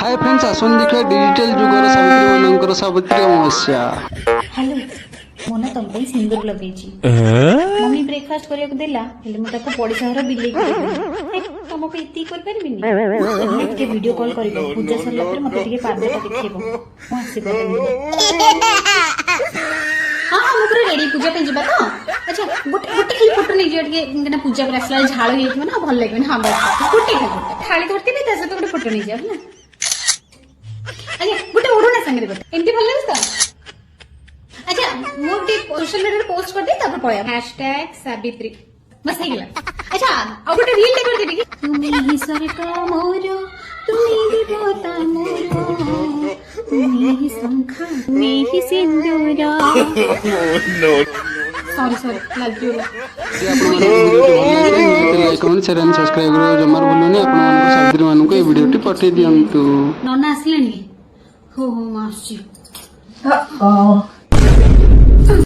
Hi friends आसन देखिए digital जुगर Savitri मानकर सावित्री अमावस्या। हेलो मोना तुम पे सिंदूर लगे मम्मी ब्रेकफास्ट करिया देला हेले मु ताको पड़िसा घर बिले तुम पे इति कर परबिनी टिके वीडियो कॉल करिवो पूजा सरला पर मते टिके पादटा देखिबो मु आसी हां हम पूरा रेडी पूजा पे जिबा तो अच्छा गोटे गोटे खाली फोटो नै जिया टिके गना पूजा पर असला झाळ हेइथबो ना भल लागबे हां बस गोटे खाली धरती भी तसे तो गोटे फोटो नै जिया ना अरे गोटे ओडोना संगे गोटे एमती भल लागस का अच्छा मु टे सोशल मीडिया पे पोस्ट कर दे तब पळया #सावित्री बस हे गेला अच्छा अब गोटे रील कर देबी कि तुमी ही सरका मोर तुमी ही बोता मोर तुमी ही शंखा तुमी ही सिंदूरा सॉरी लाजू like comment share and subscribe करो जमार भूलनी आपण मानको सावित्री मानको ए वीडियो टी पठे दियंतु। नन्ना आसलेनी हो मासी